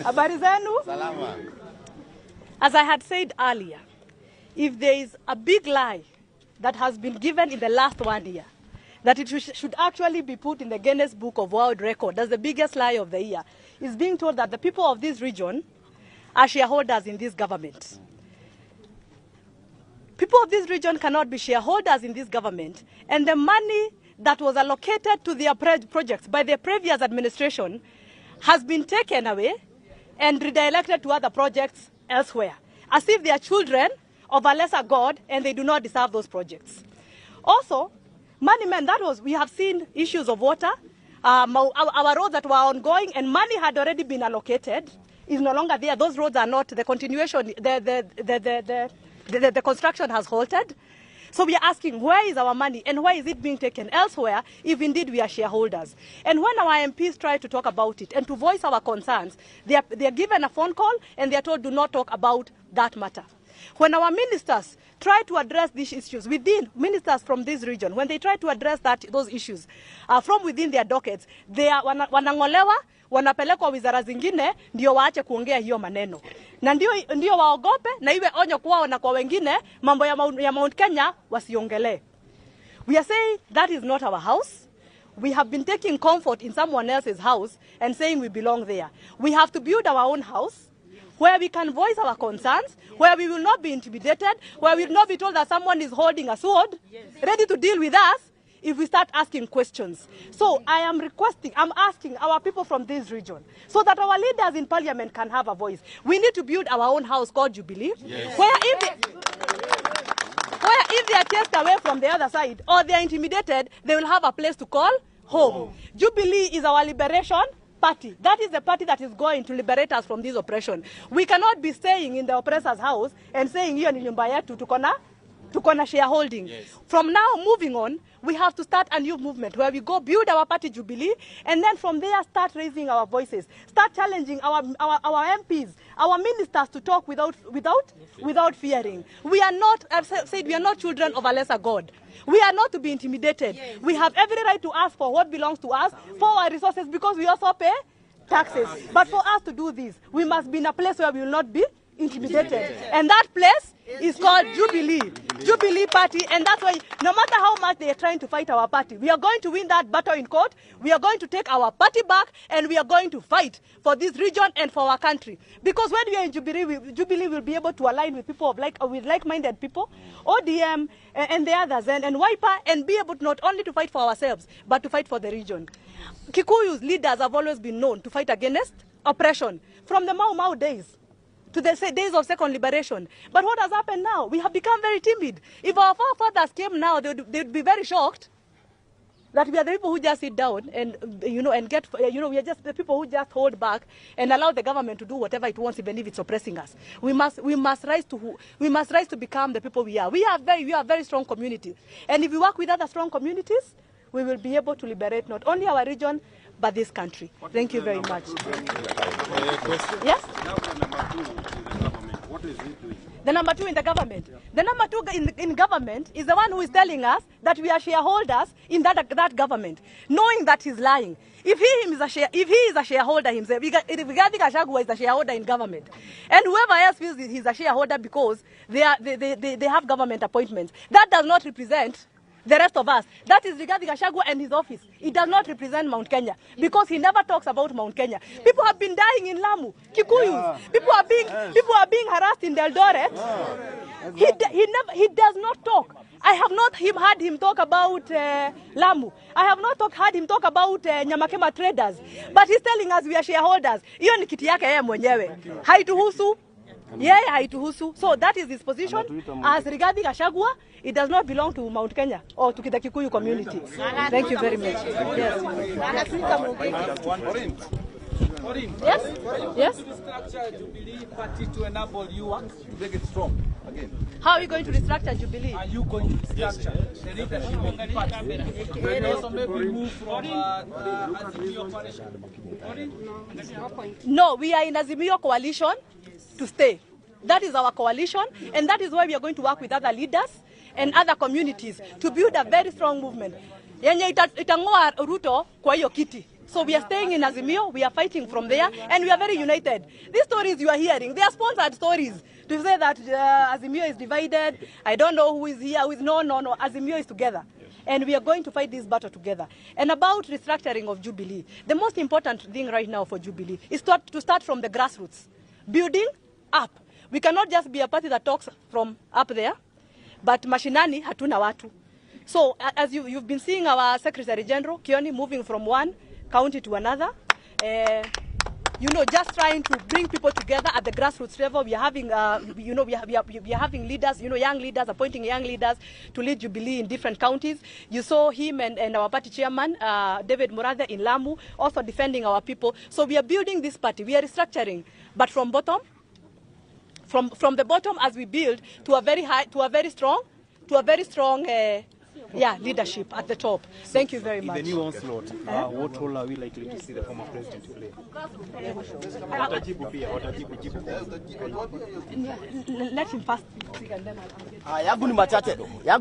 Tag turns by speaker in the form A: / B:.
A: Habari zenu? Salama. As I had said earlier, if there is a big lie that has been given in the last 1 year, that it should actually be put in the Guinness Book of World Record as the biggest lie of the year, is being told that the people of this region are shareholders in this government. People of this region cannot be shareholders in this government, and the money that was allocated to their projects by the previous administration has been taken away and redirected to other projects elsewhere, as if they are children of a lesser God and they do not deserve those projects. Also, money men, we have seen issues of water, our roads that were ongoing and money had already been allocated is no longer there. Those roads are not, the continuation, the construction has halted. So we are asking, where is our money and why is it being taken elsewhere if indeed we are shareholders? And when our MPs try to talk about it and to voice our concerns, they are given a phone call and they are told do not talk about that matter. When our ministers try to address these issues within ministers from this region, when they try to address those issues from within their dockets, they are wanangolewa, wanapelekwa wizara zingine ndio waache kuongea hiyo maneno. Na ndio waogope na iwe onyo kwao na kwa wengine mambo ya Mount Kenya wasiongele. We are saying that is not our house. We have been taking comfort in someone else's house and saying we belong there. We have to build our own house where we can voice our concerns, where we will not be intimidated, where we will not be told that someone is holding a sword, ready to deal with us if we start asking questions. So I'm asking our people from this region, so that our leaders in parliament can have a voice. We need to build our own house called Jubilee, where if they are chased away from the other side, or they are intimidated, they will have a place to call home. Jubilee is our liberation party. That is the party that is going to liberate us from this oppression. We cannot be staying in the oppressor's house and saying, hiyo ni nyumba yetu, tuko na shareholding. From now moving on, we have to start a new movement where we go build our party Jubilee, and then from there start raising our voices, start challenging our MPs, our ministers to talk without fearing. We are not, I've said, we are not children of a lesser God. We are not to be intimidated. We have every right to ask for what belongs to us, for our resources, because we also pay taxes. But for us to do this, we must be in a place where we will not be intimidated. And that place is called Jubilee Party. And that's why no matter how much they are trying to fight our party, we are going to win that battle in court. We are going to take our party back, and we are going to fight for this region and for our country. Because when we are in Jubilee will be able to align with people with like-minded people, ODM and the others, and Wiper, and be able to not only to fight for ourselves, but to fight for the region. Kikuyu's leaders have always been known to fight against oppression, from the Mau Mau days to the days of second liberation. But what has happened now? We have become very timid. If our forefathers came now, they would be very shocked that we are the people who just sit down and we are just the people who just hold back and allow the government to do whatever it wants, even if it's oppressing us. We must rise to become the people we are. We are very strong communities, and if we work with other strong communities, we will be able to liberate not only our region but this country. Thank you very much. Yes?
B: What is he doing?
A: The number two in the government. The number two in government is the one who is telling us that we are shareholders in that government, knowing that he's lying. If he is a shareholder himself, Rigathi Gachagua is a shareholder in government, and whoever else feels he's a shareholder because they have government appointments, that does not represent the rest of us. That is Rigathi Gachagua and his office. It does not represent Mount Kenya, because he never talks about Mount Kenya. People have been dying in Lamu, Kikuyus. People are being harassed in Eldoret. He does not talk. I have not heard him talk about Lamu. I have not heard him talk about Nyamakema traders. But he's telling us we are shareholders. Hiyo ni kiti yake yeye mwenyewe. Haituhusu. Yeah, haituhusu. So that is his position as Rigathi Gachagua. It does not belong to Mount Kenya or to the Kikuyu community. Thank you very much. Yes. Yes. Yes.
C: Restructure Jubilee Party to enable you to make it strong again.
A: How are you going to restructure Jubilee?
C: Are you going to restructure the leadership of the party? And also maybe move from Azimio coalition?
A: No, we are in Azimio coalition to stay. That is our coalition, and that is why we are going to work with other leaders and other communities to build a very strong movement. Yenye itangoa Ruto kwa hiyo kiti. So we are staying in Azimio, we are fighting from there, and we are very united. These stories you are hearing, they are sponsored stories. To say that Azimio is divided, I don't know who is here, who is no. Azimio is together. And we are going to fight this battle together. And about restructuring of Jubilee, the most important thing right now for Jubilee is to start from the grassroots, building up. We cannot just be a party that talks from up there, but mashinani hatuna watu. So as you've been seeing our Secretary General, Kioni, moving from one county to another, just trying to bring people together at the grassroots level. We are having, we are having leaders, young leaders, appointing young leaders to lead Jubilee in different counties. You saw him and our party chairman, David Murathe in Lamu, also defending our people. So we are building this party. We are restructuring, but from bottom, from the bottom as we build to a very high, to a very strong leadership at the top. Thank you very much.
B: In the new onslaught, what role are we likely to see the former president play?
A: Let him first speak and then I'll